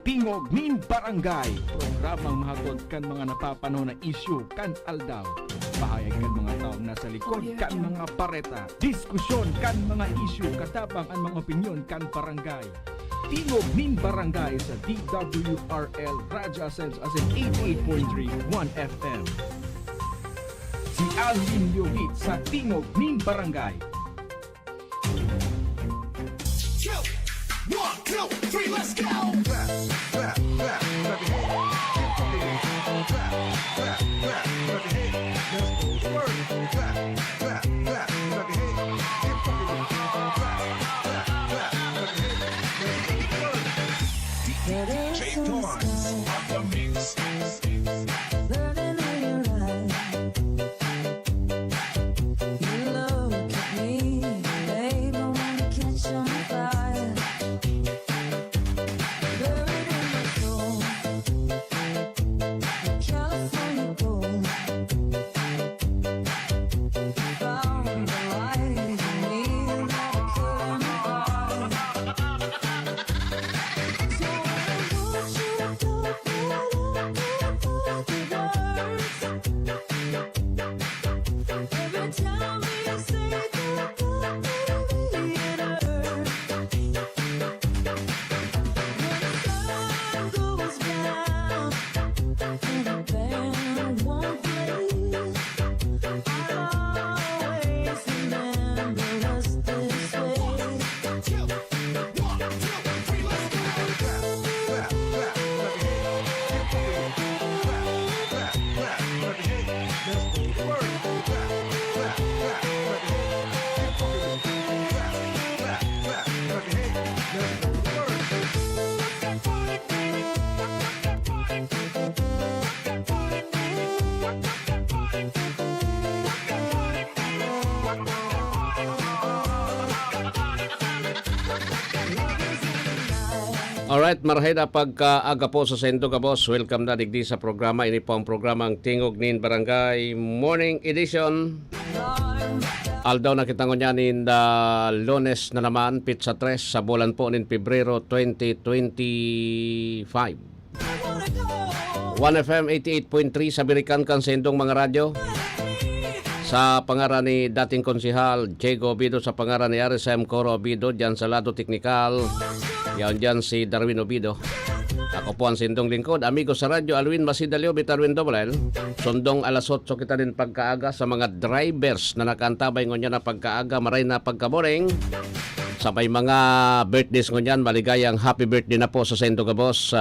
Tingog nin Barangay, programang mahagod kan mga napapanahon na isyu kan aldaw. Bahayag kan mga taong nasa likod kan mga pareta. Diskusyon kan mga isyu katabang ang mga opinyon kan barangay. Tingog nin Barangay sa DWRL Raja Sense as in 88.3 1 FM. Si Alvin Lloyd sa Tingog nin Barangay. 1, 2, 3, let's go! DJ Torrance on the mix. Alright, marahida pagkaaga po sa sendo ka boss. Welcome na digdi sa programa. Ini po ang programang Tingog nin Barangay Morning Edition. Aldaw na kita ngunyanin Lunes na naman, pizza 3 sa bulan po nin Pebrero 2025. 1FM 88.3 sa Birikan kan sendong mga radyo. Sa pangaran ni dating konsihal Diego Obido, sa pangaran ni RSM Coro Obido, dyan sa lado teknikal. Yan dyan si Darwin Obido. Ako po ang sindong lingkod, amigo sa radyo, Alwin Masidalio, Bitarwin Dobel. Sundong alas 8 kita din pagkaaga sa mga drivers na nakantabay ngunyan na pagkaaga, maray na pagkaboring. Sa may mga birthdays ngunyan, maligayang happy birthday na po sa sendo ka boss.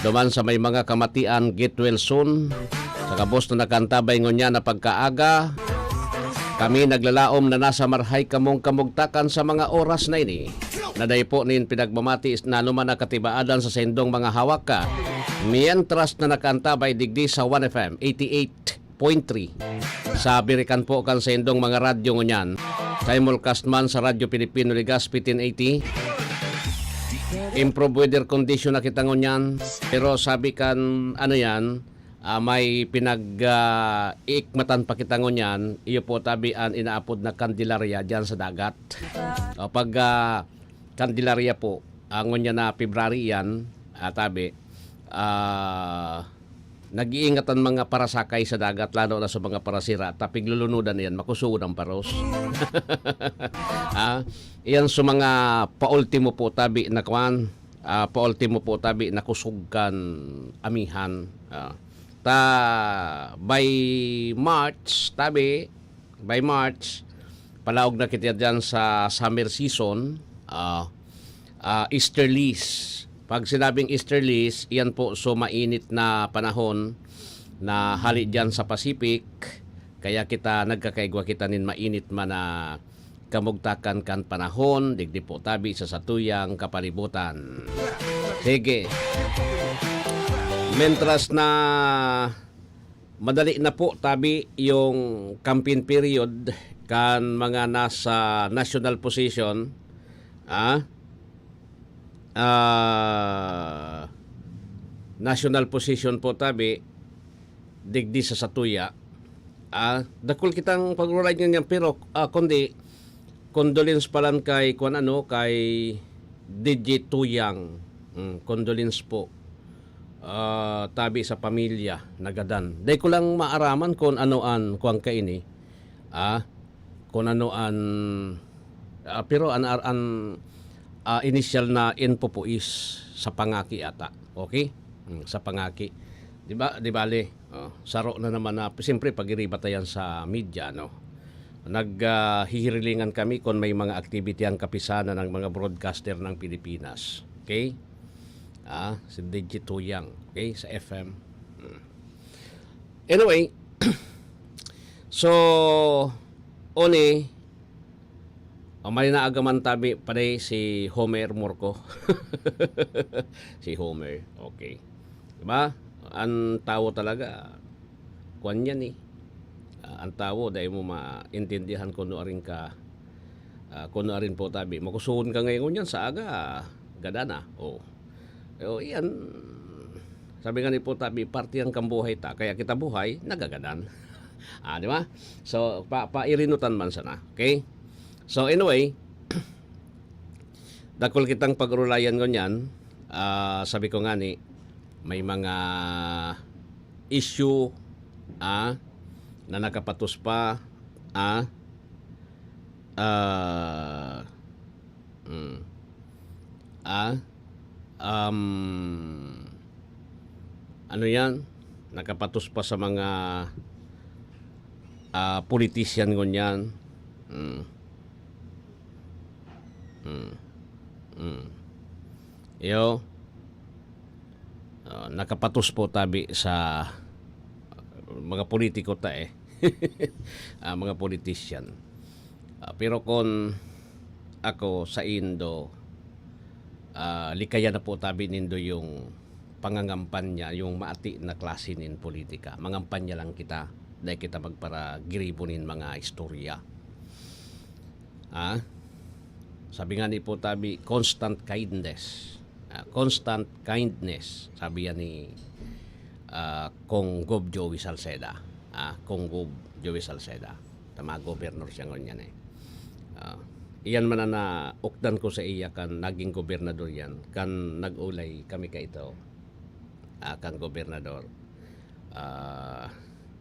Duman sa may mga kamatian, get well soon. Sa kabos na nakantabay ngunyan na pagkaaga, kami naglalaom na nasa marhay kamong kamugtakan sa mga oras na ini. Naday po nin pinagmamati na naman nakatibaadan sa sendong mga hawak ka. Mientras na nakantabay digdi sa 1FM 88.3. Sa Birikan po kan sendong mga radyo ngunyan. Simulcast man sa Radyo Pilipino Legazpi 1080. Improve weather condition na kita ngunyan. Pero sabi kan ano yan, may pinag-iikmatan pa kita ngunyan. Iyo po tabian inaapod na Candelaria dyan sa dagat. Pag Candelaria po, ngunyan na February yan, tabi, nag-iingatan mga parasakay sa dagat, lalo na sa mga parasira. Tapig lulunudan yan, makusuod ang paros. Iyan sa mga paultimo po tabi na kwan, paultimo po tabi na kusugkan amihan. By March, tabi, by March, palaog na kita dyan sa summer season, easterlies. Pag sinabing easterlies, iyan po so mainit na panahon na hali dyan sa Pacific. Kaya kita nagkakaigwa kita nin mainit man na kamugtakan kan panahon, digdi po tabi sa satuyang kapalibutan. Sige. Mentras na madali na po tabi yung campaign period kan mga nasa national position, national position po tabi digdi sa satuya. Dakol kitang pag-uray niyan pero kundi condolence palan kay kay DJ Tuyang condolence po. Tabi sa pamilya nagadan. Day ko lang maaraman kung anoan kuang kaini. Kung anoan pero initial na info po is sa pangaki ata. Okay? Sa pangaki. Di ba? Di bale. Saro na naman na siyempre pagiribatayan sa media no. Naghihirilingan kami kung may mga activity ang kapisanan ng mga broadcaster ng Pilipinas. Okay? Si DJ Tuyang, okay, sa FM. Anyway, so, oni, may naagaman tabi pare si Homer Morco. Si Homer, okay. Diba? Ang tao talaga, kwan yan eh. Ang tao, dahil mo maintindihan kung rin ka, kung rin po tabi. Makusuhon ka ngayon yan sa aga, gadana, iyan, sabi nga ni po tabi, parte ang kambuhay ta, kaya kita buhay, nagagadan. Di ba? So, pairinutan man sana. Okay? So, anyway, dakol kitang pagrulayan ko niyan, sabi ko nga ni, may mga issue, na nakapatos pa, ano yan, nakapatos pa sa mga politician ngunyan. Nakapatos po tabi sa mga politiko ta mga politician. Pero kung ako sa Indo, likaya na po tabi nindo yung pangangampanya, yung maati na klase nin politika. Mangampanya lang kita dahil kita magpara giribonin mga istorya. Sabi nga ni po tabi, constant kindness. Constant kindness, sabi yan ni Kong Gob Joey Salceda. Kong Gob Joey Salceda. Tama, gobernador siya ngunyan iyan man na ukdan ko sa iya kan naging gobernador yan kan nag-ulay kami ka ito kan gobernador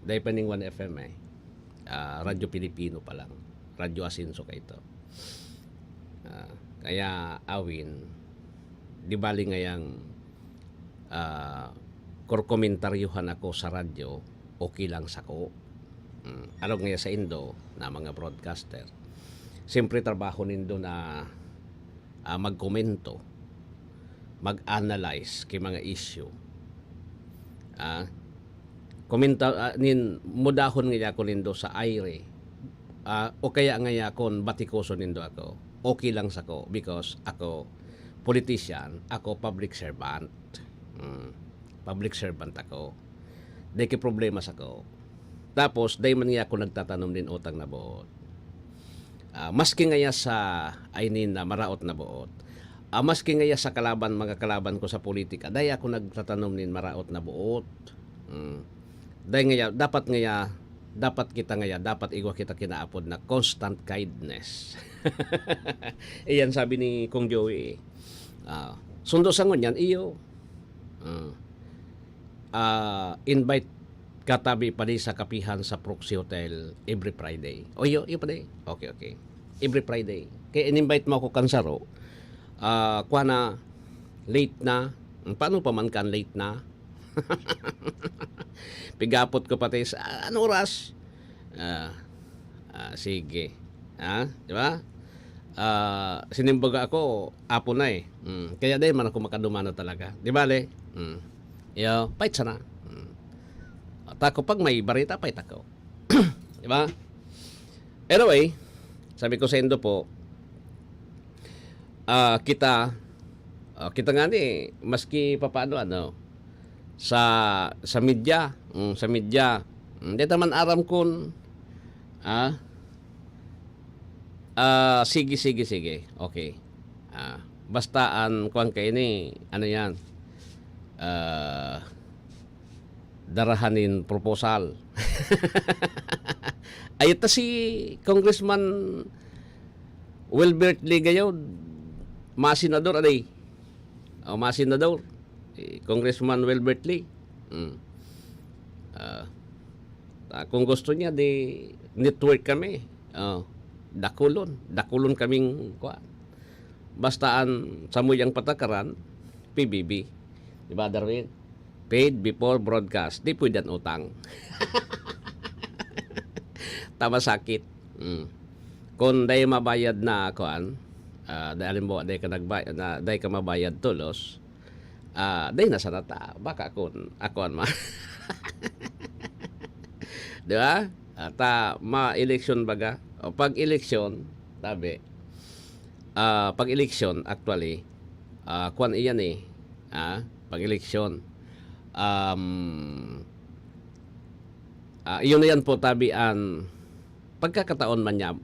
dahil pa ning 1FM Radyo Pilipino pa lang, Radyo Asinso ka ito kaya awin di bali ngayang korkomentaryuhan ako sa radyo okay lang sako alog nga sa Indo na mga broadcaster siyempre trabaho nindo na magkomento, mag-analyze kay mga issue. Komenta mudahon nga ako nindo sa aire. O kaya nga yakon batikoso nindo ako. Okay lang sako because ako politician, ako public servant. Public servant ako. Dahil kay problema sako. Tapos dahil man nga ako nagtatanom din utang na buot. Maski ngaya sa ainin na maraot na buot. Maski ngaya sa mga kalaban ko sa politika, dahil ako nagtatanom nin maraot na buot. Dahil ngaya, dapat kita ngaya, dapat igwa kita kinaapod na constant kindness. Iyan sabi ni Kong Joey. Sundo sa ngunyan, iyo. Invite katabi pa sa kapihan sa Proxy Hotel every Friday. Iyo pa day. Okay. Every Friday. Kaya in-invite mo ako kansaro. Kuha na late na. Paano pa man kan late na? Pigapot ko pati sa ano oras? Sige. Di ba? Sinimbaga ako apo na kaya dahil man ako makadumano talaga. Di ba le? Yo, pait sana. Tako pag may barita pa itako. Di ba? Anyway, sabi ko sa Indo po, kita nga ni maski papaano sa media, hindi naman aram kun sige. Okay. Bastaan kuan kay ni ano yan? Darahanin proposal. Ayot si Congressman Wilbert Ligayo, masenador aday. Mga senador, Congressman Wilbert Lee. Ah, kung gusto niya, di network kami. Dakulon kaming kuan. Bastaan sa muyang patakaran, PBB. Di ba, Darwin? Paid before broadcast. Di pwede ang utang. Tama sakit. Kung day mabayad na kuan, dahil mo, day ka nagbayad, day ka mabayad tulos, day nasa nata. Baka kung akuan ma. Di ba? Ma-election baga. O pag-election, tabi, pag-election, actually, kuan iyan eh. Pag-election. Iyon na yan po, tabi, ang pagkakataon man niya,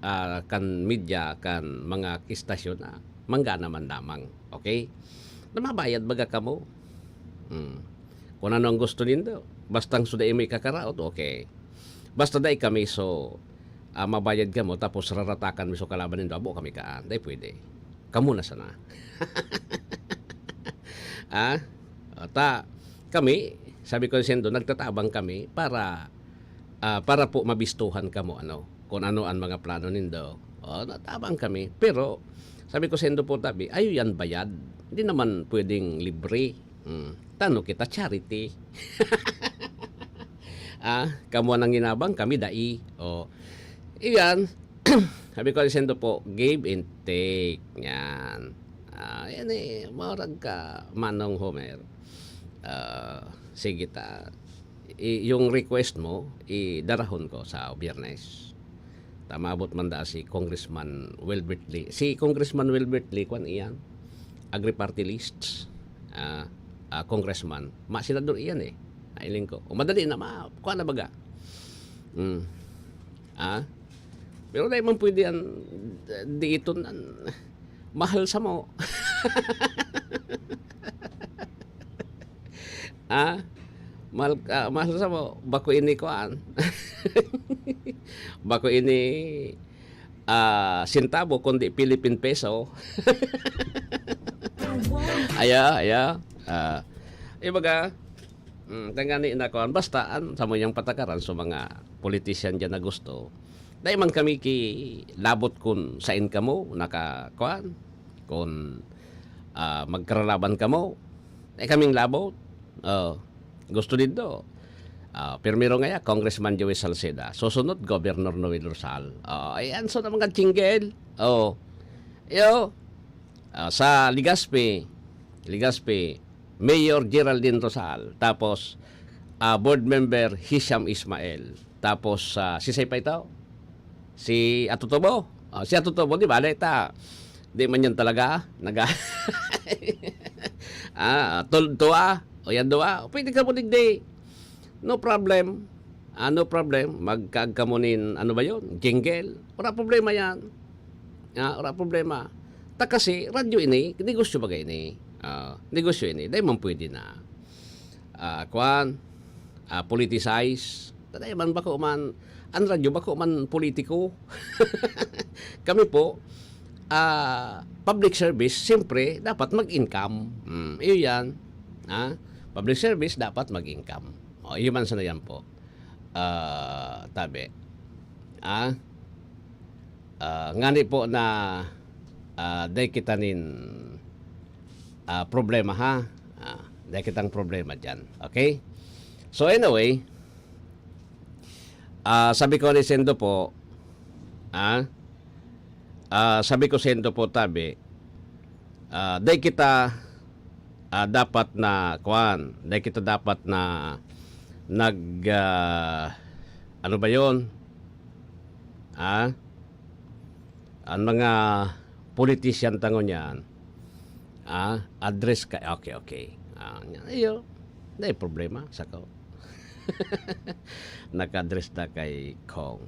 kan media, kan mga istasyon, mangga naman damang. Okay? Namabayad baga ka mo. Kung ano ang gusto nindo. Bastang suday may kakaraot, okay. Basta day kami, so, mabayad ka mo, tapos raratakan mo so kalaban nindo, abo kami kaan. Day pwede. Kamu na sana. Kami, sabi ko sendo, nagtatabang kami para po mabistuhan ka mo, kung ano ang mga plano nindo. Natabang kami. Pero, sabi ko sendo po tabi, ayo yan bayad. Hindi naman pwedeng libre. Tano kita, charity. Kamu nang ginabang, kami dai. Iyan, sabi ko sendo po, give and take. Yan. Yan eh, maurag ka, Manong Homer. Sige yung request mo, idarahon ko sa Biyernes. Tamabot man da si Congressman Wilbert Lee. Si Congressman Wilbert Lee, kwan iyan, agri-party lists, congressman. Senador iyan eh. Ailing ko. Madali na, kuha na baga. Pero dahil man pwede yan, di ito, mahal sa mo. Mahal sa mo. Bako ini kuan. Bako ini sintabo, kundi Philippine peso. Aya. Ibaga, tangani na kuan. Bastaan, sa mo yung patakaran sa mga politician dyan na gusto. Dahil man kami labot kun sain ka mo, nakakuan, kung magkaralaban ka mo, dahil kaming labot, gusto dito. Primero nga Congressman Joey Salceda. Susunod, Governor Noel Rosal. Ayan, so na mga tinggel. Sa Legazpi, Mayor Geraldine Rosal. Tapos, board member Hisham Ismail. Tapos, si Saypa ito, si Atutubo. Si Atutubo, di ba? Di man yan talaga. Tuwa. O yan doa. Pwede ka mo digdi. No problem. No problem. Magkagkamunin, ano ba yun? Jingle. Wala problema yan. Wala problema. Kasi, radyo ini, negosyo bagay ini. Negosyo ini. Dahil man pwede na. Politicize. Dahil man bako man, ang radyo bako man politiko. Kami po, public service, siyempre, dapat mag-income. Iyo yan. Public service, dapat mag-income. Iyo man sana yan po. Tabi. Ngani po na dahil kita nin problema ha. Dahil kitang problema dyan. Okay? So anyway, sabi ko ni Sendo po, sabi ko Sendo po tabi, dahil kita dapat na kuan, dahil kita dapat na ano ba yun? Ang mga politician tangon yan, address ka, okay. Iyo, dahil problema sa ko. Naka-address na kay Kong.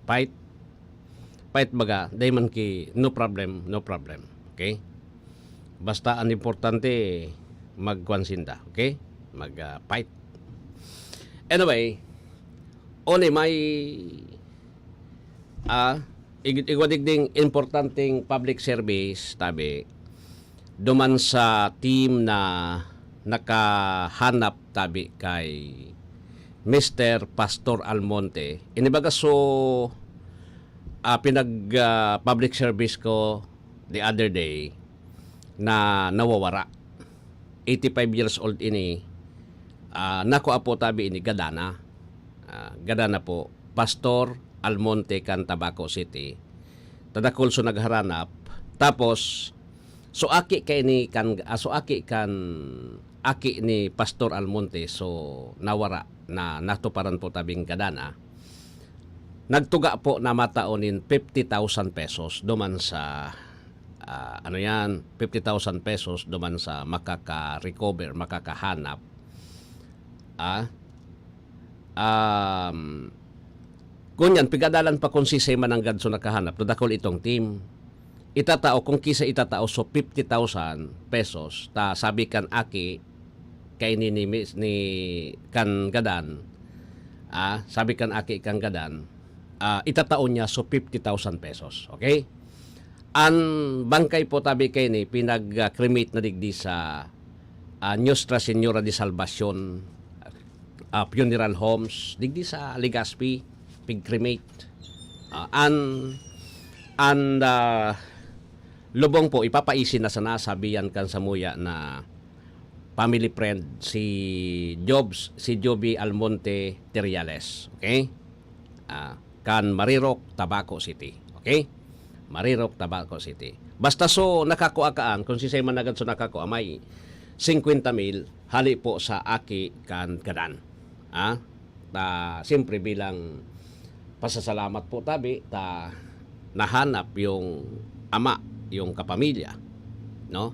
Fight baga, dahil man ki, no problem. Okay? Basta ang importante, magkwansinda. Okay? Mag-fight. Anyway, may igwadig ding importanteng public service, tabi, duman sa team na nakahanap tabi kay Mr. Pastor Almonte. Inibaga so public service ko the other day na nawawara. 85 years old ini. Nako apo tabi ini Gadana. Gadana po. Pastor Almonte kan Tabaco City. Tadakol so nagharanap. Tapos so aki ni Pastor Almonte so nawara na natuparan po tabing Gadana. Nagtuga po na mataonin 50,000 pesos duman sa 50,000 pesos duman sa makaka-recover, makakahanap. Kunyan, pigadalan pa kung si Sema ng Gadso nakahanap, nadakol itong team. Itatao, kung kisa itatao, so 50,000 pesos, ta sabi kan aki, kay ni kan Gadan, sabi kan aki kan Gadan, itatao niya so 50,000 pesos. Okay? Ang bangkay po tabi kay ni pinag-cremate na digdi sa Nuestra Señora de Salvacion Funeral Homes digdi sa Legazpi pig-cremate. Lubong po ipapaisin na sana sabihan kan sa muya na family friend si Joby Almonte Teriales. Okay? Kan Marirok, Tabaco City. Okay? Marirok, Tabaco City. Basta so nakakuakaan, kung si Sema nagad so nakakuha, may 50,000 hali po sa aki kan Gadan. Siyempre bilang pasasalamat po tabi, nahanap yung ama, yung kapamilya. No?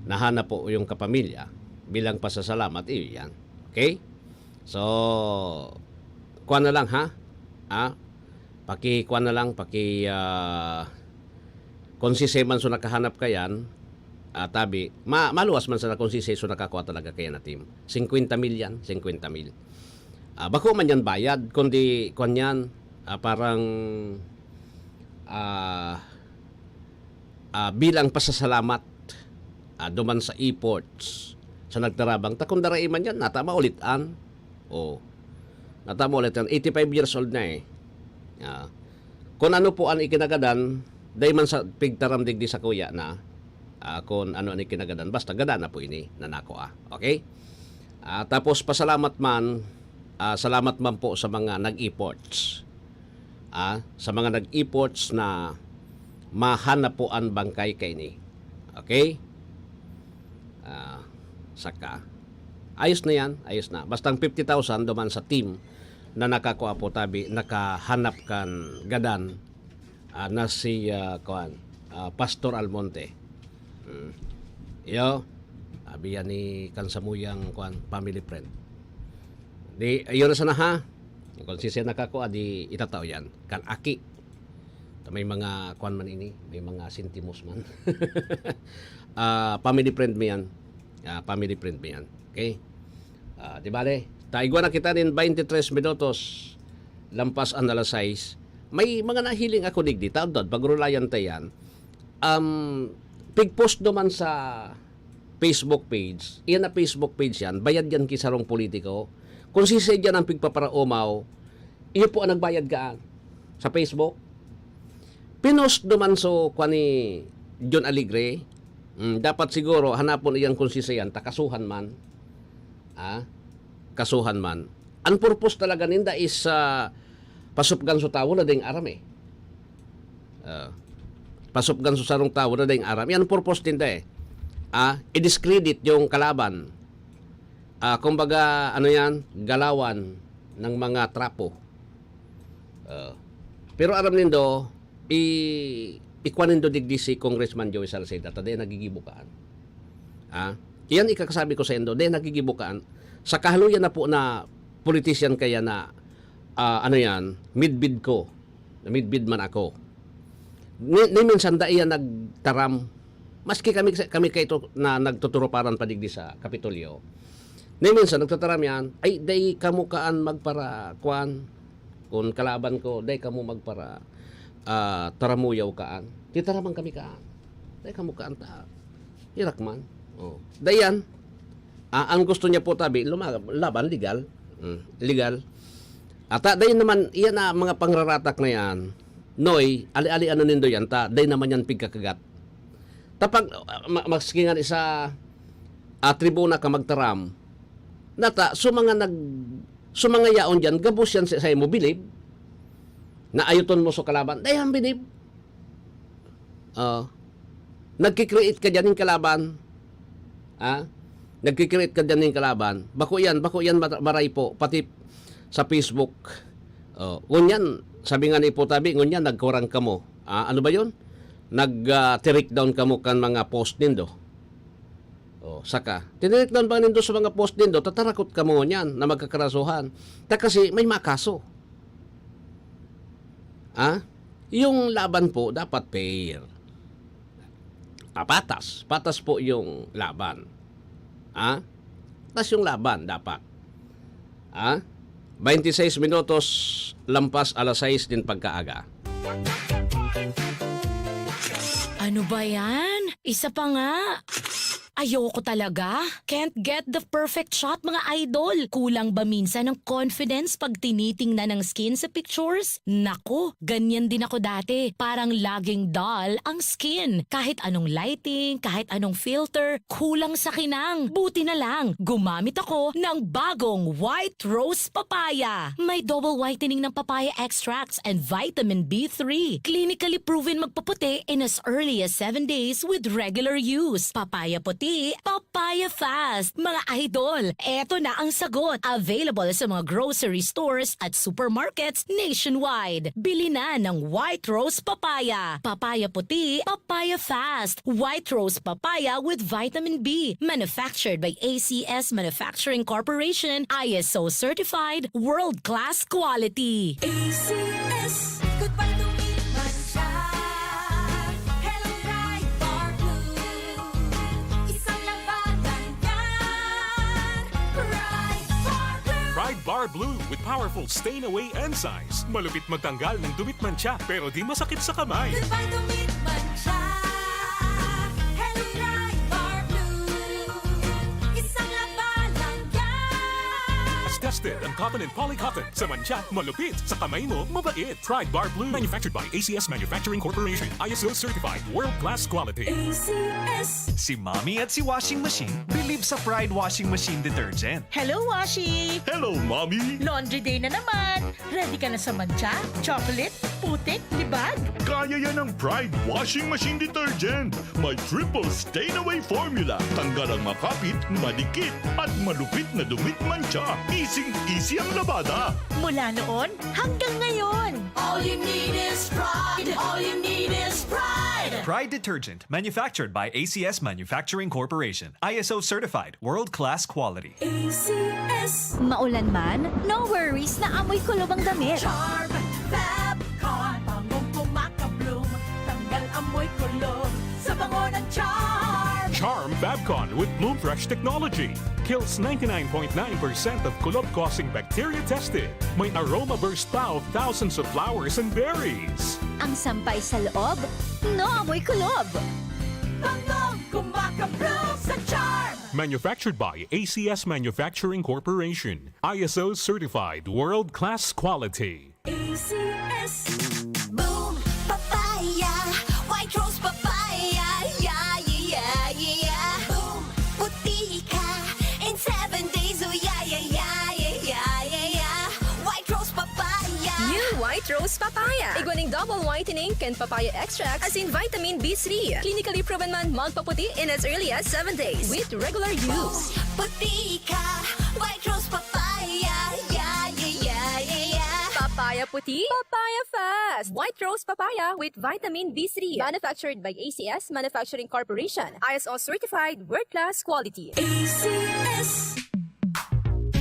Nahanap po yung kapamilya bilang pasasalamat. Yan. Okay? So, kuha na lang ha? Paki-kuha na lang, kung si Seman so nakahanap kayan, tabi, maluwas man sa kung si so nakakuha talaga kaya na team. 50,000 yan, 50,000. Bako man yan bayad, kundi kuan yan, parang bilang pasasalamat duman sa e-ports sa nagtarabang. Kung daray man yan, natama ulitan. Natama ulitan. 85 years old na eh. Kung ano po ang ikinagadan, dahil man sa pigtaram digdi sa kuya na kung ano ang ikinagadan, basta gada na po ini nanako. Okay? Tapos pasalamat man, salamat man po sa mga nag-e-ports. Sa mga nag-e-ports na mahanap po ang bangkay kay ni. Okay? Saka. Ayos na yan, ayos na. Basta 50,000 duman sa team na nakakuha po tabi, nakahanap kan Gadan na si Pastor Almonte. Abi yan ni kansamuyang family friend. Di, ayun na sana ha. Kung siya nakakuha, di itatao yan. Kan aki. May mga man ini, may mga sentimos man. Family friend mo yan. Family friend mo yan. Okay? Di bale? Taigwa na kita din 23 minutos lampas ang alas 6. May mga nahiling ako digdi. Taon-taon, pagrulayan tayan. Pig-post naman sa Facebook page. Iyan na Facebook page yan. Bayad yan kisarong politiko. Kung sisidyan ang pigpaparaumaw, iyo po ang nagbayad kaan sa Facebook. Pinost naman so kwani John Aligre. Dapat siguro hanapon iyang kung sisayan, takasuhan man. Kasuhan man. Ang purpose talaga ninda is pasupgan sa tawo na ding aram eh. Pasupgan sa sarong tawo na ding aram. Yan ang purpose ninda eh. I-discredit yung kalaban. Kumbaga, ano yan, galawan ng mga trapo. Pero aram nindo, ikuan nindo digdi si Congressman Joey Salceda, taday nagigibukaan. Iyan ikakasabi ko sa indo, day nagigibukaan. Sa kahaluyan na po na politician kaya na midbid ko. Midbid man ako. Ni minsan da iyan nagtaram. Maski kami kayo na nagtuturuparan padigdi sa Kapitolyo. Ni minsan nagtataram yan, ay day kamukaan magpara kuan. Kung kalaban ko, day kamu magpara taramuyaw kaan. Titaraman kami kaan. Day kamukaan ta. Hirakman. Oh. Dayan, ang gusto niya po tabi, laban, legal. Legal. At dayan naman, iyan na mga pangraratak na yan, Noy, ali-ali ano nindo yan, dayan naman yan pigkakagat. Tapag, maski nga sa tribuna ka magtaram, nata, sumanga yaon dyan, gabos yan sa mo, bilib, na ayuton mo sa kalaban, dayan bilib. Nagkikreate ka dyan ng kalaban. Nagkikreate ka dyan ng kalaban. Bako yan maray po. Pati sa Facebook. Ngunyan, sabi nga ni Putabi, ngunyan, nagkurang ka mo. Ano ba yun? Nag-tirik down ka mo kan mga post nindo. Saka. Tinirik down ba nindo sa mga post nindo, tatarakot ka mo nyan na magkakarasuhan. Kasi may makaso. Yung laban po, dapat fair. Patas po yung laban. Patas yung laban dapat. 26 minutos lampas alas 6 din pagkaaga. Ano ba yan? Isa pa nga. Ayoko talaga. Can't get the perfect shot, mga idol. Kulang ba minsan ng confidence pag tinitingnan ng skin sa pictures? Nako, ganyan din ako dati. Parang laging dull ang skin. Kahit anong lighting, kahit anong filter, kulang sa kinang. Buti na lang, gumamit ako ng bagong White Rose Papaya. May double whitening ng papaya extracts and vitamin B3. Clinically proven magpaputi in as early as 7 days with regular use. Papaya puti, papaya fast. Mga idol, eto na ang sagot. Available sa mga grocery stores at supermarkets nationwide. Bili na ng White Rose Papaya. Papaya puti, papaya fast. White Rose Papaya with vitamin B. Manufactured by ACS Manufacturing Corporation. ISO certified, world-class quality. ACS, goodbye to meet my side. Hello, Pride Bar Blue. Isang labanan yan. Pride Bar Blue. Pride Bar Blue with powerful stain-away enzymes. Malupit magtanggal ng dumit mancha pero di masakit sa kamay. Goodbye to meet my side. Hello, Pride Bar Blue. Isang labanan yan. As tested ang cotton and polycotton. Sa mancha, malupit. Sa kamay mo, mabait. Pride Bar Blue. Manufactured by ACS Manufacturing Corporation. ISO certified. World-class quality. ACS. Si Mommy at si Washing Machine believe sa Pride Washing Machine Detergent. Hello, Washi! Hello, Mommy! Laundry day na naman! Ready ka na sa mancha, chocolate, putik, libag? Kaya yan ang Pride Washing Machine Detergent. May triple stain-away formula. Tanggal ang makapit, madikit, at malupit na dumit mancha. Easy ang labada. Mula noon hanggang ngayon! All you need is pride. All you need is pride. Pride Detergent, manufactured by ACS Manufacturing Corporation. ISO certified, world-class quality. ACS. Maulan man, no worries na amoy kulob ang damit. Charm, Fabcon, pangong pumakabloom. Tanggal amoy kulob sa bango ng charm. Charm Fabcon with Bloom Fresh technology. Kills 99.9% of kulob-causing bacteria tested. May aroma burst pa of thousands of flowers and berries. Ang sampay sa loob, no amoy kulob. Bangong kumakabloom sa charm. Manufactured by ACS Manufacturing Corporation. ISO certified world-class quality. ACS. Boom, papaya. White rose papaya. Yeah, yeah, yeah. Boom, puti ka. In 7 days, oh yeah, yeah, yeah, yeah, yeah, yeah, yeah. White rose papaya. New White Rose Papaya. Iguaning double whitening and papaya extract as in vitamin B3. Clinically proven man magpaputi in as early as 7 days with regular use. Puti ka. White rose papaya. Yeah, yeah, yeah, yeah, yeah. Papaya puti, papaya fast. White Rose Papaya with vitamin B3. Manufactured by ACS Manufacturing Corporation. ISO certified world-class quality. ACS.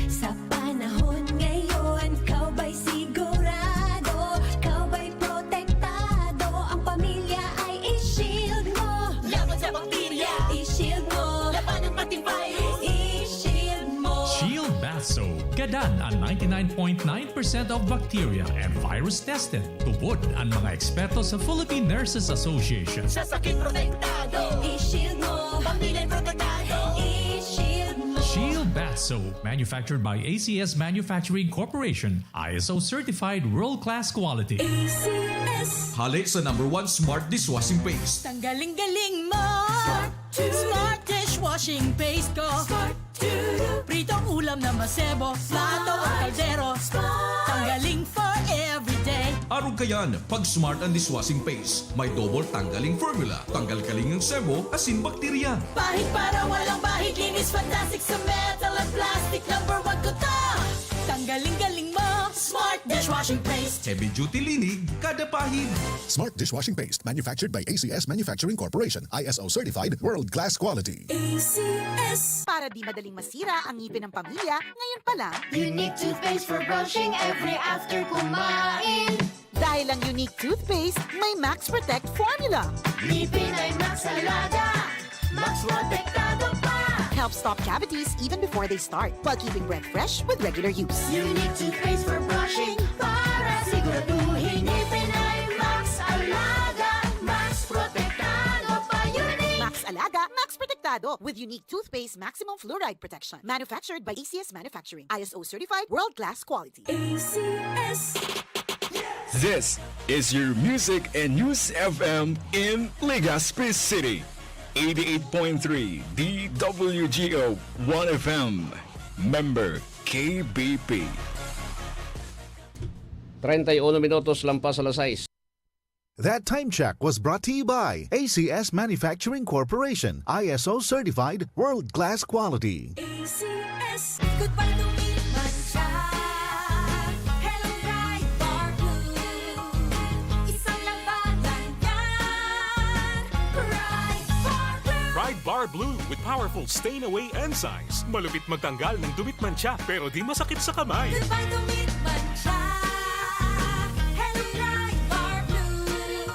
Sa panahon ngayon, kau ba'y sigurado? Kau ba'y protektado? Ang pamilya ay i-shield mo. Laban sa bakterya, i-shield mo. Laban ng pati virus, i-shield mo. Shield Bath Soap. Gadan ang 99.9% of bacteria and virus tested. Tubod ang mga eksperto sa Philippine Nurses Association. Sa sakit protektado, i-shield mo. Pamilya protektado, i-shield mo. Shield Bath Soap, manufactured by ACS Manufacturing Corporation, ISO certified world-class quality. ACS. Hali sa #1 Smart Dishwashing Paste. Tanggaling-galing mo. Smart dishwashing paste ko. Pritong ulam na masebo. Plato o kaldero. Tanggaling for everyday. Araw kayan, pag Smart and Dishwashing Paste, may double tanggaling formula. Tanggal kaling ng sebo, asin bakterya. Bahid para walang bahid. Linis fantastic sa metal at plastic. #1 ko to. Tanggaling-galing mo. Smart dishwashing paste. Heavy duty linig, kada pahid. Smart Dishwashing Paste, manufactured by ACS Manufacturing Corporation, ISO certified, world-class quality. ACS. Para di madaling masira ang ngipin ng pamilya, ngayon pa lang, Unique toothpaste for brushing every after kumain. dahil ang unique toothpaste, may Max Protect formula. Ngipin ay Max Alaga. Max protektado pa. Helps stop cavities even before they start, while keeping breath fresh with regular use. Unique toothpaste for brushing para siguraduhin ngipin ay Max Alaga. Max protektado pa. Unique. Max Alaga, Max Protectado with unique toothpaste maximum fluoride protection. Manufactured by ACS Manufacturing. ISO certified, world-class quality. ACS. This is your Music and News FM in Legazpi City. 88.3 DWGO 1FM. Member KBP. 31 minutos lampas alas 6. That time check was brought to you by ACS Manufacturing Corporation, ISO certified, world-class quality. ACS. Goodbye to me, Mancha. Hello, bright bar blue. Isang labanan yan. Bright bar blue. Pride Bar Blue with powerful stain-away enzymes. Malupit magtanggal ng dumit mancha pero di masakit sa kamay. Goodbye to me, Mancha. Hello, bright bar blue.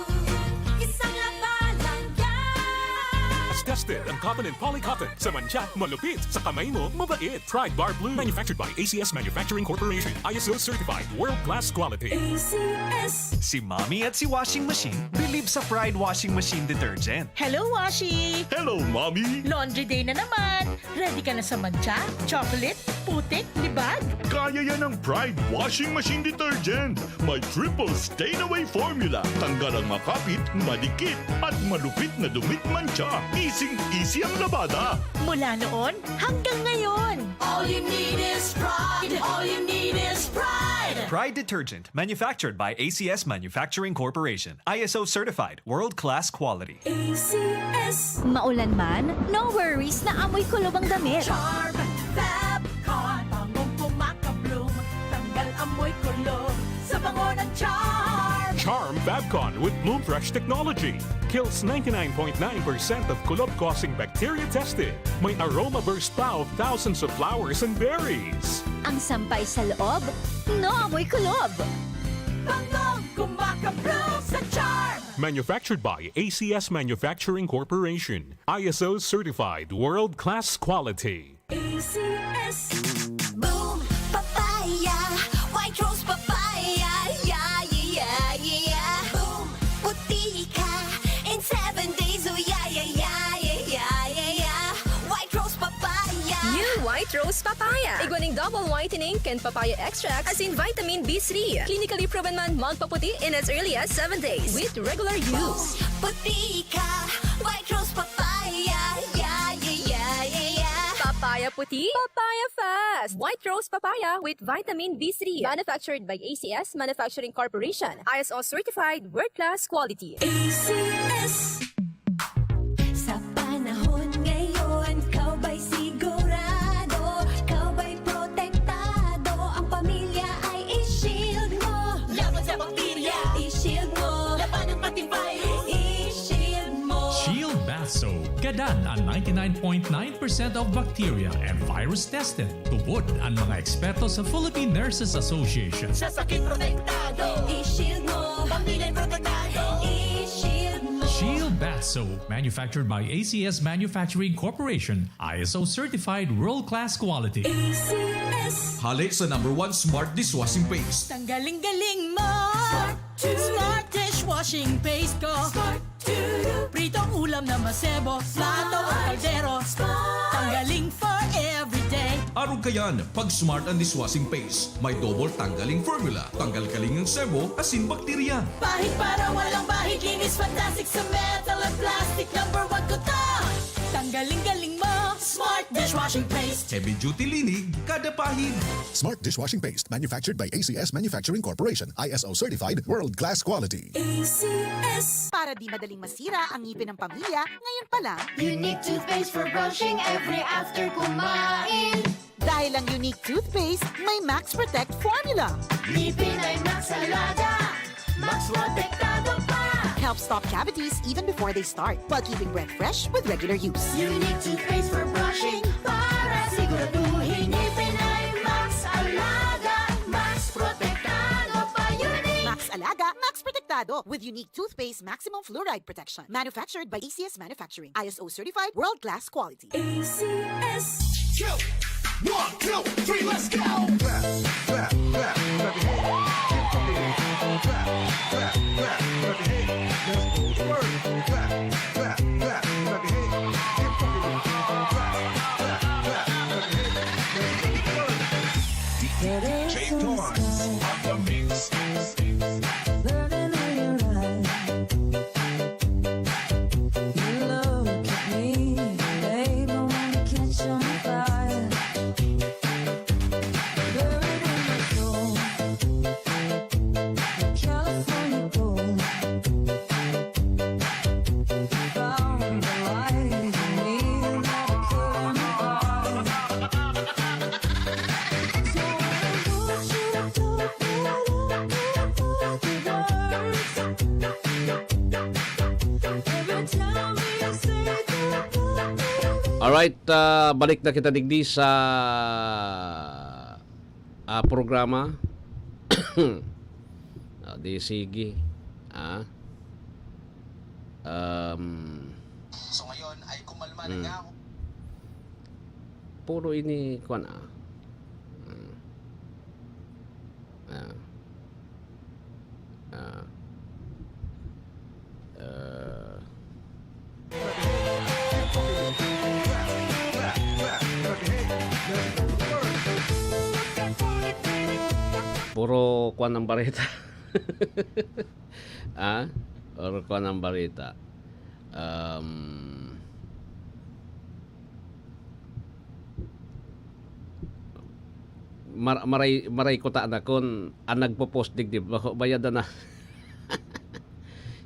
Isang labanan yan. As tested ang cotton and polycotton. Sa mancha, malupit. Sa kamay mo, mabait. Pride Bar Blue. Manufactured by ACS Manufacturing Corporation. ISO certified. World-class quality. ACS. Si Mommy at si Washing Machine believe sa Pride Washing Machine Detergent. Hello, Washi! Hello, Mommy! Laundry day na naman. Ready ka na sa mancha, chocolate, putik, libag? Kaya yan ang Pride Washing Machine Detergent. May triple stain-away formula. Tanggal ang makapit, madikit, at malupit na dumit mancha. Easy ang labada. Mula noon hanggang ngayon. All you need is pride. All you need is pride. Pride Detergent, manufactured by ACS Manufacturing Corporation. ISO certified. World-class quality. ACS. Maulan man, no worries na amoy kulob ang damit. Charm, Fabcon, bangong pumakabloom. Tanggal amoy kulo sa bango ng charm. Charm Fabcon with Bloom Fresh technology. Kills 99.9% of kulob-causing bacteria tested. May aroma burst pa of thousands of flowers and berries. Ang sampay sa loob, no amoy kulob. Bangong kumakabloom sa charm. Manufactured by ACS Manufacturing Corporation. ISO certified. World-class quality. ACS. Boom, papaya. White rose papaya. Yeah, yeah, yeah. Boom, puti ka. In 7 days, oh yeah, yeah, yeah, yeah, yeah, yeah, yeah. White rose papaya. New White Rose Papaya. Iguaning double whitening and papaya extract as in vitamin B3. Clinically proven man magpaputi in as early as 7 days with regular use. Puti ka. White rose papaya. Yeah, yeah, yeah, yeah, yeah. Papaya puti, papaya fast. White Rose Papaya with vitamin B3. Manufactured by ACS Manufacturing Corporation. ISO certified world-class quality. ACS. Sa panahon ngayon, kau ba'y sigurado? Kau ba'y protektado? Ang pamilya ay i-shield mo. Laban sa bakterya, i-shield mo. Laban ng matibay, i-shield mo. Shield Bath Soap, gadan ang 99.9% of bacteria and virus tested. Tubod ang mga eksperto sa Philippine Nurses Association. Sa sakit protektado, i-shield mo. Pamilya protektado, i-shield mo. Shield Bath Soap, manufactured by ACS Manufacturing Corporation, ISO certified world-class quality. ACS. hali sa #1 smart dishwashing paste. Tanggaling-galing mo. Smart dishwashing paste ko. Pritong ulam na masebo. Plato o kaldero. Tanggaling for everyday. Araw kayan, pag smart ang dishwashing paste, may double tanggaling formula. Tanggal kaling ng sebo, asin bakterya. Bahid para walang bahid. Linis fantastic sa metal at plastic. #1 ko to. Tanggaling-galing mo. Smart dishwashing paste. Heavy duty linig, kada pahid. Smart dishwashing paste manufactured by ACS Manufacturing Corporation. ISO certified world-class quality. ACS. Para di madaling masira ang ngipin ng pamilya, ngayon pa lang, Unique toothpaste for brushing every after kumain. dahil ang unique toothpaste, may Max Protect formula. Ngipin ay Max Alaga. Max Protektado pa. Helps stop cavities even before they start, while keeping breath fresh with regular use. Unique toothpaste for brushing para siguraduhin ngipin ay Max Alaga. Max Protektado pa. Unique. Max Alaga, Max Protectado with unique toothpaste maximum fluoride protection. Manufactured by ACS Manufacturing. ISO certified world-class quality. ACS. 1, 2, 3, let's go! Alright, balik na kita digdi sa programa. Di sige. So ngayon ay kumalma na nga ako. Puro ini kuan puro kuan ng barita. Puro kuan ng barita. Maray ko ta na kon ang nagpo-post digdi bayadan na.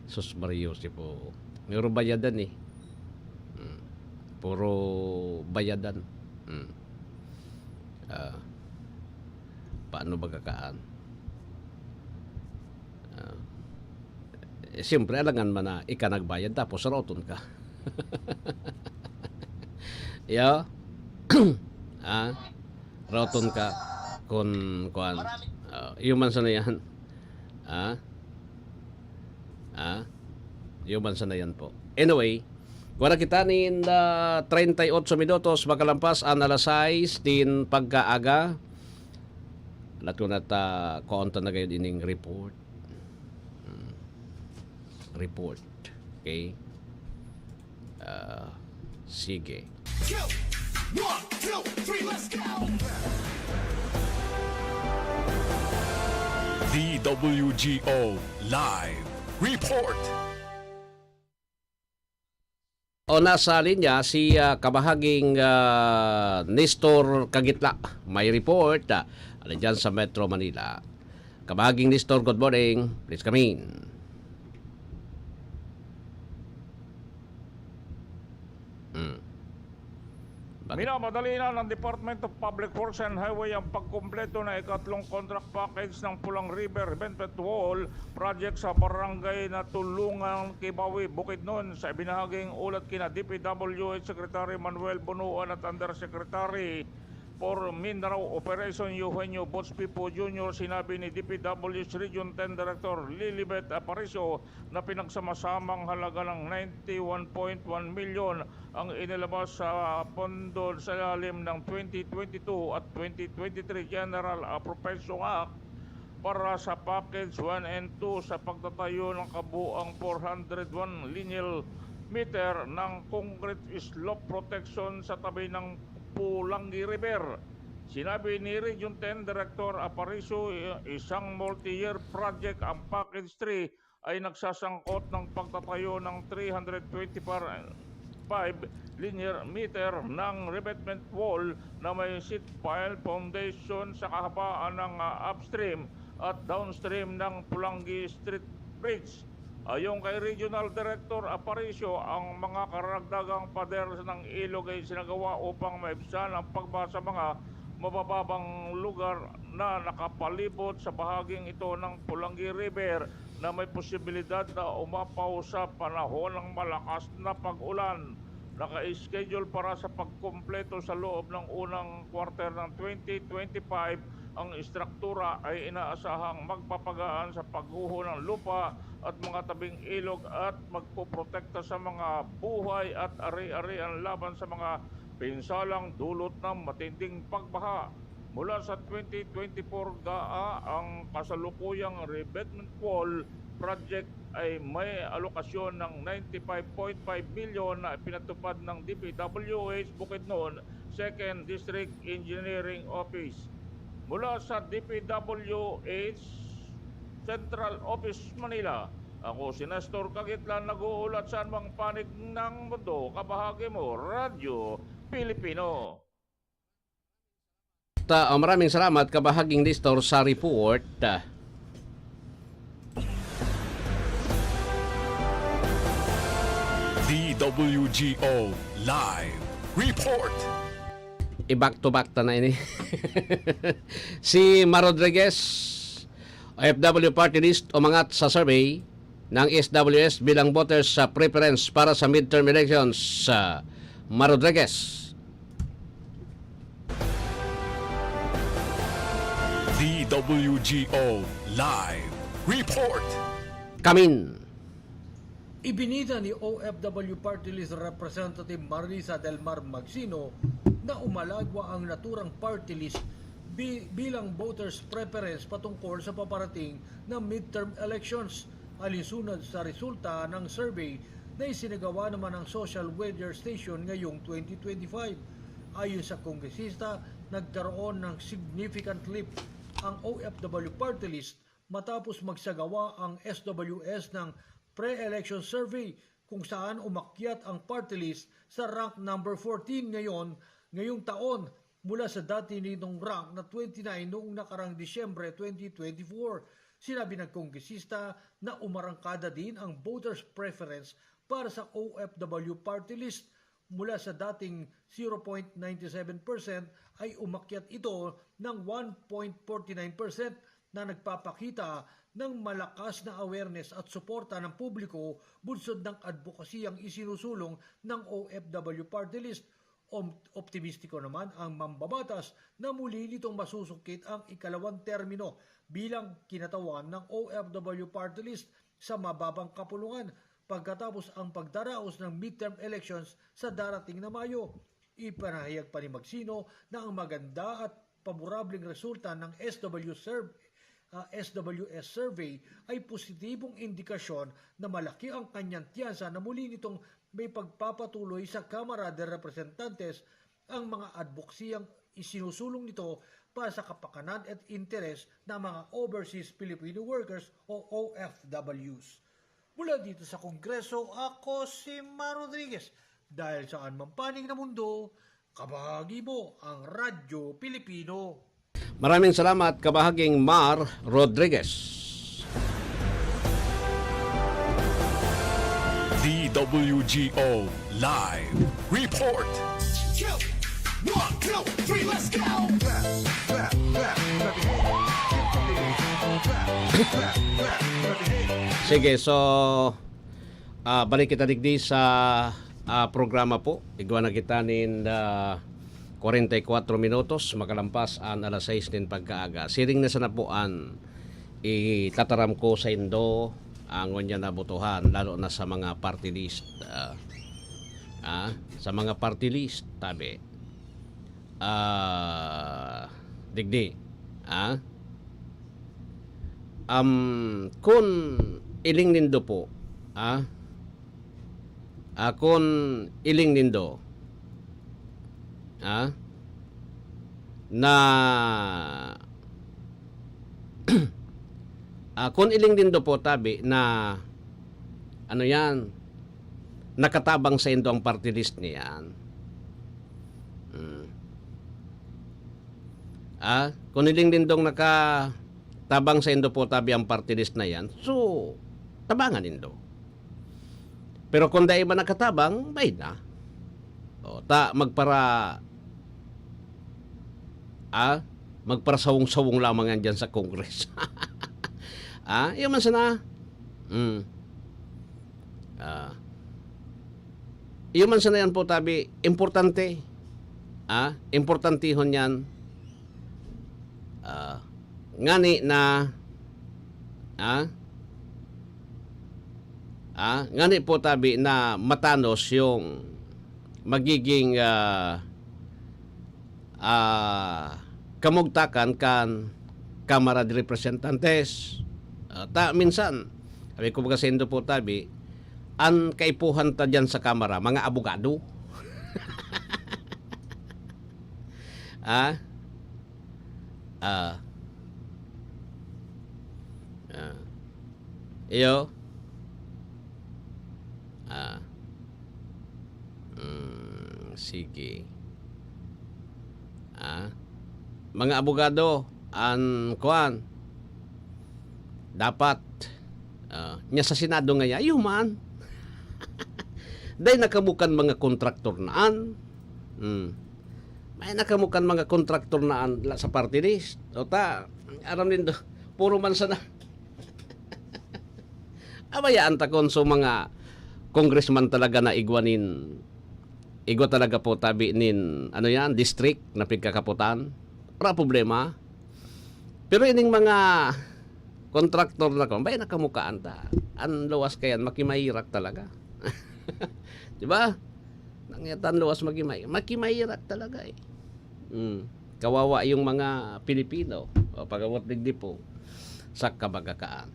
Sus Mario si po. Mayroong bayadan eh. Puro bayadan. Paano ba kakaan? Siyempre, alangan man na ika nagbayad tapos roton ka. Yo? Roton ka kun kuan. Human sa na yan. Human sa na yan po. Anyway, wala kita nin 38 minutos makalampas ang alas 6 din pagkaaga. Lato na ta konta na kayo dining report. Report. Okay? Sige. 1, 2, 3, let's go! DWGO Live Report. O nasa linya si kabahaging Nestor Kagitla. May report dyan sa Metro Manila. Kabahaging Nestor, good morning. Please come in. Minamadali na ng Department of Public Works and Highway ang pagkumpleto na ikatlong contract package ng Pulang River Benefit Wall project sa barangay na Tulungang Kibawi, Bukidnon sa ibinahaging ulat kina DPWH Secretary Manuel Bunuan at Undersecretary for Mindanao Operation Eugenio Botspipo Jr. Sinabi ni DPW's Region 10 Director Lilibet Aparicio na pinagsamasamang halaga ng 91.1 milyon ang inilabas sa pondo sa ilalim ng 2022 at 2023 General Appropriation Act para sa Package 1 and 2 sa pagtatayo ng kabuang 401 lineal meter ng concrete slope protection sa tabi ng Pulangi River. Sinabi ni Region 10 Director Aparicio, isang multi-year project ang Package 3 ay nagsasangkot ng pagtatayo ng 325 linear meter ng revetment wall na may seat pile foundation sa kahabaan ng upstream at downstream ng Pulangi Street Bridge. Ayon kay Regional Director Aparicio, ang mga karagdagang pader ng ilog ay sinagawa upang maibsan ang pagbaha sa mga mabababang lugar na nakapalibot sa bahaging ito ng Pulangi River na may posibilidad na umapaw sa panahon ng malakas na pag-ulan. Naka-schedule para sa pagkumpleto sa loob ng unang quarter ng 2025. Ang istruktura ay inaasahang magpapagaan sa pagguho ng lupa at mga tabing ilog at magpoprotekta sa mga buhay at ari-arian laban sa mga pinsalang dulot ng matinding pagbaha. Mula sa 2024 GAA, ang kasalukuyang revetment wall project ay may alokasyon ng 95.5 billion na pinatupad ng DPWH Bukidnon 2nd District Engineering Office. Mula sa DPWH Central Office Manila, ako si Nestor Kagitlan, nag-uulat sa anumang panig ng mundo. Kabahagi mo, Radyo Pilipino. Maraming salamat kabahaging Nestor sa report. DWGO Live Report. I-back to back na ini. Si Mar Rodriguez, OFW Party List, umangat sa survey ng SWS bilang voters sa preference para sa midterm elections. Mar Rodriguez. DWGO Live Report. Kamin. Ibinida ni OFW Party List Representative Marisa Del Mar Magsino na umalagwa ang naturang party list bilang voters preference patungkol sa paparating na midterm elections, alinsunod sa resulta ng survey na isinagawa naman ng social weather station ngayong 2025. Ayon sa kongresista, nagkaroon ng significant leap ang OFW party list matapos magsagawa ang SWS ng pre-election survey kung saan umakyat ang party list sa rank number 14 ngayong taon mula sa dati nitong rank na 29 noong nakarang Disyembre 2024. Sinabi ng kongresista na umarangkada din ang voters preference para sa OFW party list. Mula sa dating 0.97% ay umakyat ito ng 1.49% na nagpapakita ng malakas na awareness at suporta ng publiko bunsod ng advokasiyang isinusulong ng OFW party list. Optimistiko naman ang mambabatas na muli nitong masusungkit ang ikalawang termino bilang kinatawan ng OFW party list sa mababang kapulungan pagkatapos ang pagdaraos ng midterm elections sa darating na Mayo. Ipanahayag pa ni Magsino na ang maganda at paborableng resulta ng SWS survey ay positibong indikasyon na malaki ang kanyang tiyansa na muli nitong may pagpapatuloy sa Kamara de Representantes ang mga advoksiyang isinusulong nito para sa kapakanan at interes ng mga overseas Filipino workers o OFWs. Mula dito sa Kongreso, ako si Mar Rodriguez. Dahil saan man panig na mundo, kabahagi mo ang Radyo Pilipino. Maraming salamat kabahaging Mar Rodriguez. DWGO Live Report. 1, 2, 3, let's go! Sige, so balik kita digdi sa programa po. Igwa na kita nin 44 minutos, makalampas ang alas 6 din pagkaaga. Siring na sa napuan, itataram ko sa Indo ang unya na botohan, lalo na sa mga party list. Sa mga party list, tabi. Digdi. Kung iling nindo po, kung iling nindo, na kung iling din do po tabi na ano yan, nakatabang sa indo ang party list niyan. Kung iling din dong nakatabang sa indo po tabi ang party list na yan, so tabangan indo. Pero kung dahil ba nakatabang, bay na. Magpara sawong-sawong lamang yan dyan sa Congress. Yung man sana. Yung man sana yan po tabi, importante. Importantihon yan. Ngani na ngani po tabi na matanos yung magiging kamugtakan kan Kamara de Representantes. Minsan, sabi ko mga sendo po tabi, ang kaipuhan ta dyan sa Kamara, mga abogado. Iyo. Sige. Mga abogado, kuan, dapat niya sa Senado nga man. Dahil nakamukan mga kontraktor naan. May nakamukan mga kontraktor naan sa party list. Aram din do, puro man sana. Abayaan ta kon so mga congressman talaga na igwanin. Igwa talaga po tabi nin, district na pigkakaputan. Para problema. Pero ining mga kontraktor na ko, bay nakamukaan ta. Ang luwas kayan, makimahirak talaga. Diba? Nangyatan luwas makimahirak talaga eh. Kawawa yung mga Pilipino. Pagawat digdi po sa kabagakaan.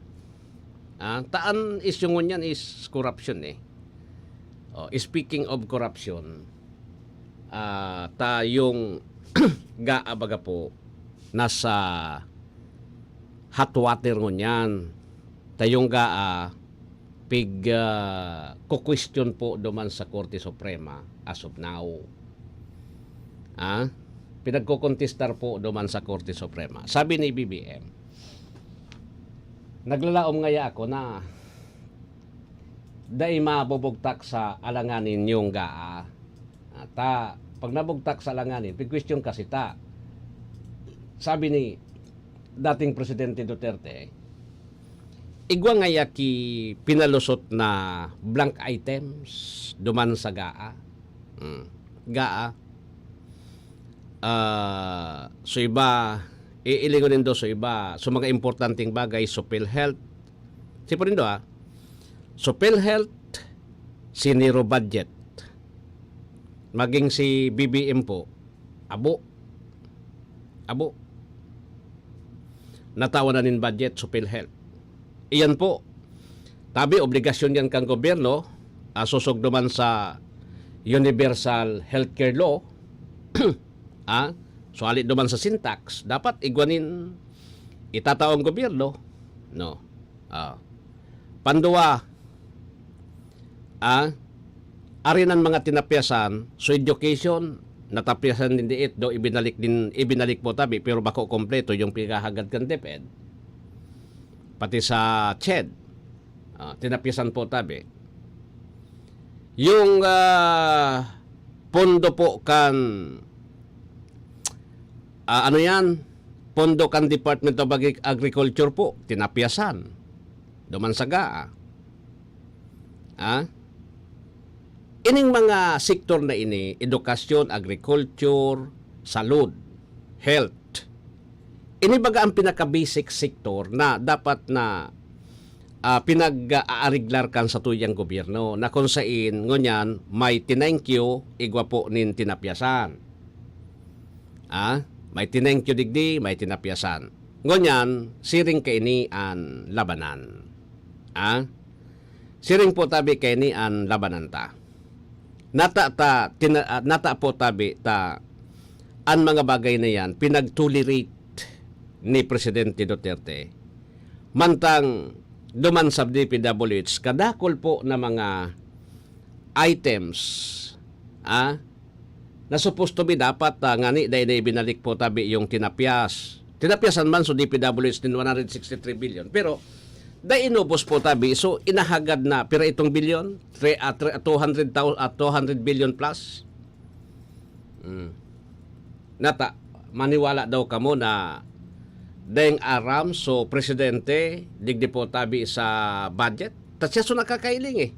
Taan isyong yan is corruption eh. Speaking of corruption, tayong gaabaga po nasa hot water ngunyan. Tayong ko-question po duman sa Korte Suprema as of now. Pinagko-contestar po duman sa Korte Suprema. Sabi ni BBM, naglalaom ngaya ako na dahil mabubugtak sa alanganin yung pag nabugtak sa alanganin, pag-question kasi sabi ni dating Presidente Duterte, igwa ngaya ki pinalusot na blank items duman sa so iba, iilingonin do so iba, so mga importanteng bagay, so PhilHealth, sipo rin do so PhilHealth, siniro budget. Maging si BBM po, abo. Natawa na nin budget so PhilHealth. Iyan po, tabi obligasyon yan kang gobyerno, susog duman sa Universal Healthcare Law, so alit duman sa syntax, dapat igwanin itataong gobyerno. No. Panduwa, arinan mga tinapyasan, so education, natapyasan din diit, do ibinalik po tabi, pero bako kompleto yung pikahagad kan DepEd. Pati sa CHED, tinapyasan po tabi. Yung pondo po kan, pondo kan Department of Agriculture po, tinapyasan. Duman sa ining mga sektor na ini, edukasyon, agriculture, salud, health, ini baga ang pinaka-basic sector na dapat na pinag-aariglar kan sa tuyang gobyerno na kung saan ngunyan may tinengkyo igwa po nin tinapyasan. May tinengkyo digdi, may tinapyasan. Ngunyan, siring kaini an labanan. Siring po tabi kaini an labanan ta. Nata po tabi ta ang mga bagay na yan pinag-tolerate ni Presidente Duterte. Mantang duman sa DPWH, kadakol po na mga items na supposed to be dapat ngani dahil binalik po tabi yung tinapyasan man so DPWH din 163 billion. Pero dahil inubos po tabi, so inahagad na pira itong billion, 200 billion plus. Nata, maniwala daw kamo na dahil aram so presidente digdi po tabi sa budget. Tatsa so nakakailing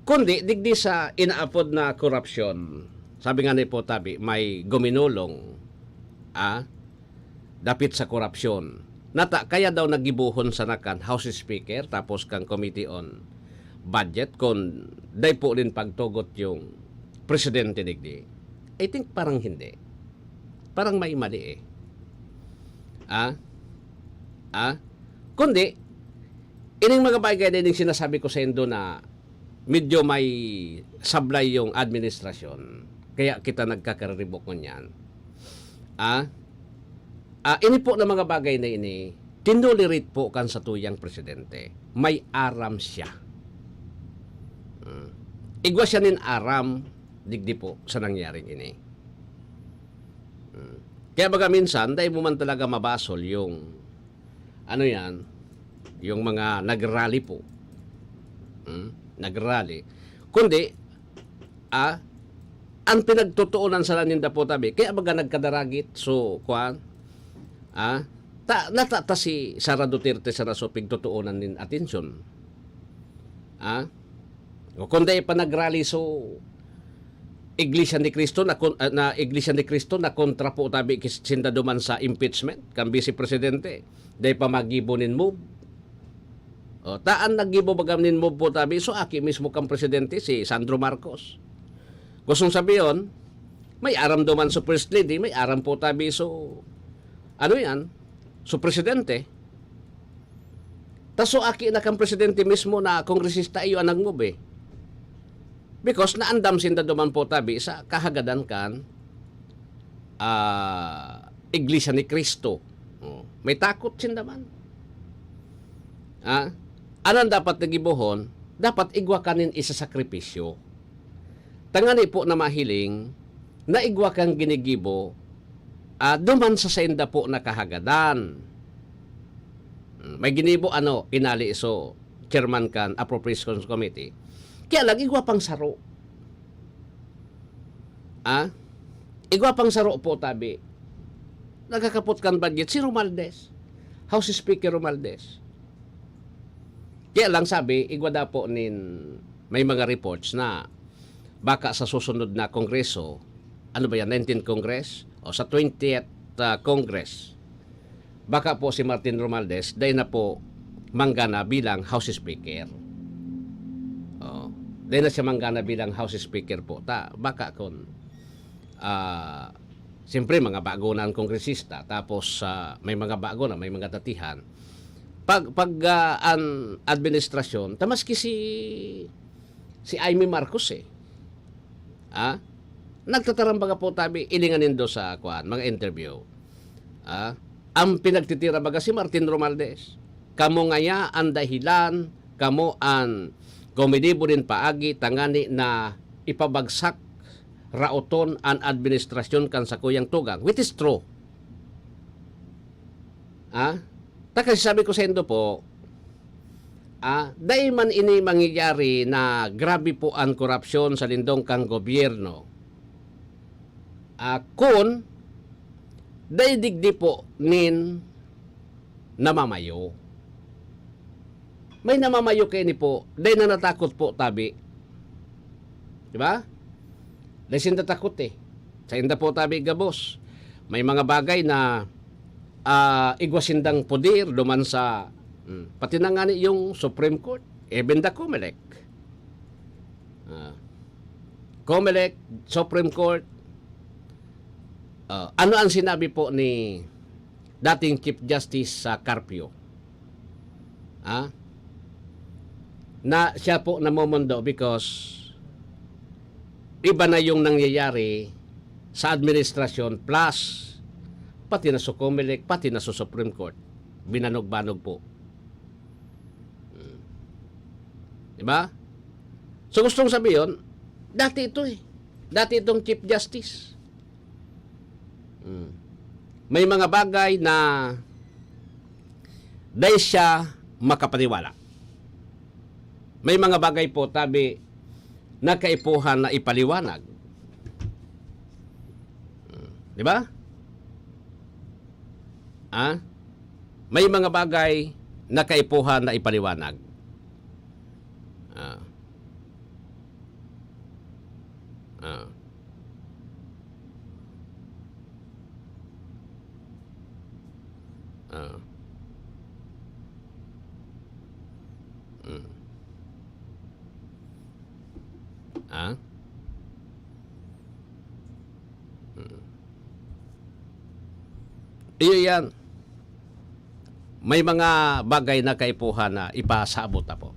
Kundi digdi sa inaapod na corruption. Sabi nga ni po tabi, may guminulong dapit sa korupsyon. Nata, kaya daw nagibuhon sa nakan House Speaker tapos kang Committee on Budget kung day po rin pagtugot yung presidente digdi. I think parang hindi. Parang may mali Kundi, ining mga bagay din sinasabi ko sa Indo na medyo may sablay yung administrasyon. Kaya kita nagkakaribok ko niyan. Ini po na mga bagay na ini, tinulirit po kan sa tuyang presidente. May aram siya. Igwa siya nin aram, digdi po sa nangyaring ini. Kaya baga minsan, dahil mo man talaga mabasol yung, yung mga nagrally po. Nagrally. Kundi, ang pinagtutuunan sa laninda po tabi, kaya baga nagkadaragit, so, natata si Sara Duterte sa naso pigtutuunan nin atensyon. Kundi pa nagrally, so, Iglesia ni Cristo na Iglesia ni Cristo na kontra po tabi kisinda duman sa impeachment kan Vice Presidente dahil pa magibonin move. Taan nagibo bagamin move po tabi so aki mismo kang presidente si Sandro Marcos. Gustong sabihin may aram duman sa First Lady, may aram po tabi so so presidente. Taso aki na kang presidente mismo na kongresista iyo anang move Because naandam sinda duman po tabi sa kahagadan kan Iglesia ni Cristo. May takot sinda man. Anong dapat nagibuhon? Dapat igwa kanin isa sakripisyo. Tangani po na mahiling na igwa kang ginigibo duman sa senda po na kahagadan. May ginibo inali so chairman kan Appropriations Committee. Kaya lang, igwa pang saro. Igwa pang saro po tabi. Nagkakapot kan budget si Romualdez. House Speaker Romualdez. Kaya lang sabi, igwa da po may mga reports na baka sa susunod na kongreso, 19th Congress? O sa 20th Congress, baka po si Martin Romualdez, dahil na po manggana bilang House Speaker. Dahil na siya manggana bilang House Speaker po. Baka kung siyempre mga bago na ang kongresista tapos may mga bago na, may mga datihan. Pag ang administrasyon, tamaski si Amy Marcos nagtatarambaga po tabi ilinganin do sa mga interview. Ang pinagtitira baga si Martin Romualdez. Kamo ngaya ang dahilan, kamo ang komidibo din paagi tangani na ipabagsak rauton ang administrasyon kan sa kuyang tugang, which is true. Kasi sabi ko sa Indo po, dahil man ini mangyayari na grabe po ang korupsyon sa lindong kang gobyerno, kung dahil digdi po nin namamayo. may namamayo kayo ni po, dahil na natakot po tabi. Di ba? Dahil sinda takot eh. Sa inda po tabi gabos. May mga bagay na igwasindang poder duman sa pati na nga ni yung Supreme Court. Even the COMELEC. COMELEC, Supreme Court. Ano ang sinabi po ni dating Chief Justice sa Carpio? Na siya po namomondo because iba na yung nangyayari sa administrasyon plus pati na sa COMELEC, pati na sa Supreme Court. Binanog-banog po. Diba? So gustong sabihin, dati ito eh. Dati itong Chief Justice. May mga bagay na dahil siya makapaniwala. May mga bagay po tabi na kaipuhan na ipaliwanag. Di ba? May mga bagay na kaipuhan na ipaliwanag. Iyo yan. May mga bagay na kaipuhan na ipasabot na po.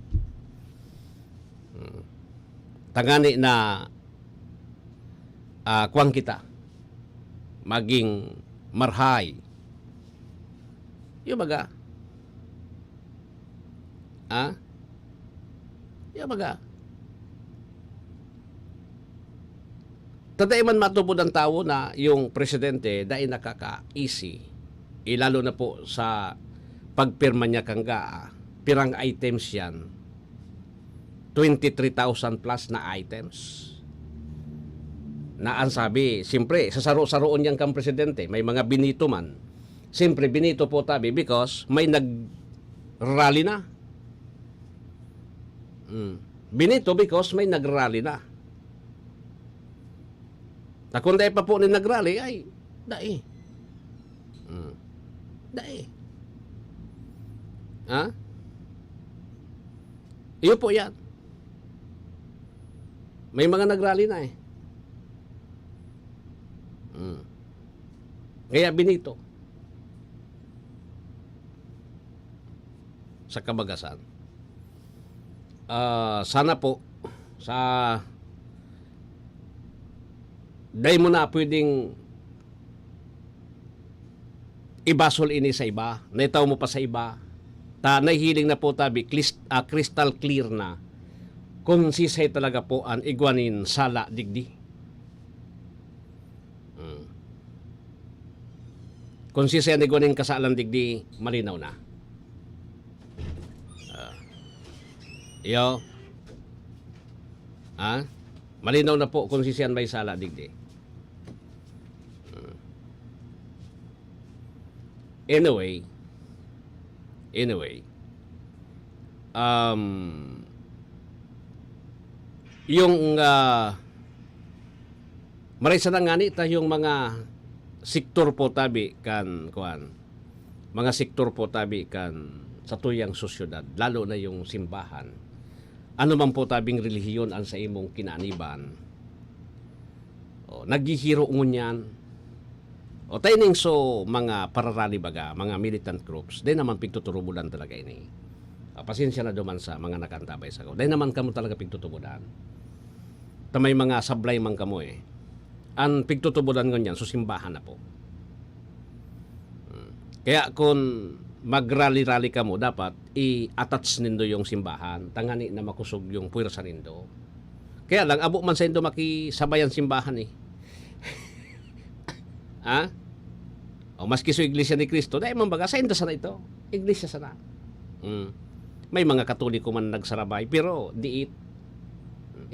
Tangani na kuwang kita maging marhay. Yung baga. Yung baga. Taday man matubod ang tao na yung presidente dahil nakaka-easy. Lalo na po sa pagpirma niya kangga, pirang items yan. 23,000 plus na items. Na ang sabi, siyempre, sa saro-saroon yan kang presidente, may mga binito man. Siyempre, binito po tabi because may nag-rally na. Binito because may nag-rally na. Na kung dahil pa po ni nag-rally, ay, dai. Dai. Iyo po yan. May mga nag-rally na eh. Kaya binito. Sa kabagasan. Sana po sa dahil mo na pwedeng ibasol ini sa iba, naitaw mo pa sa iba, nahihiling na po tabi, crystal clear na kung sisay talaga po ang igwanin sala digdi. Kung sisay ang igwanin kasalan digdi, malinaw na. Malinaw na po kung sisay ang may sala digdi. Anyway, yung marisa na nga nita yung mga sektor po tabi kan kuan, mga sektor po tabi kan sa tuyang sosyudad, lalo na yung simbahan. Ano man po tabing relihiyon ang sa imong kinaniban. Naghihiro ngunyan. O taining so mga pararali baga, mga militant groups, di naman pigtuturubulan talaga ini. Pasensya na duman sa mga nakantabay sa ko. Di naman kamo talaga pigtutubulan. Tamay mga sablay man kamo eh. Ang pigtutubulan ngunyan, so simbahan na po. Kaya kung mag-rally-rally ka mo, dapat i-attach nindo yung simbahan, tangani na makusog yung puwersa nindo. Kaya lang, abo man sa indo makisabayan simbahan eh. O maski so Iglesia ni Cristo, dahil man baga, sa indo sana ito. Iglesia sana. May mga Katoliko man nagsarabay, pero diit.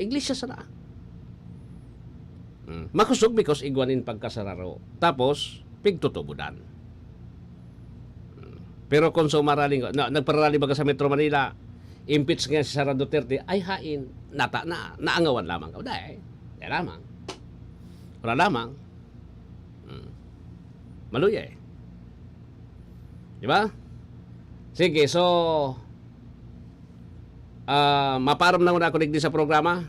Iglesia sana. Makusog because igwanin pagkasararo. Tapos, pigtutubudan. Pero kung so maraling, nagpararali baga sa Metro Manila, impeach nga si Sara Duterte ay hain naangawan lamang ka dai lamang wala lamang maluya di ba? Sige, so maparam na muna ako digdi sa programa.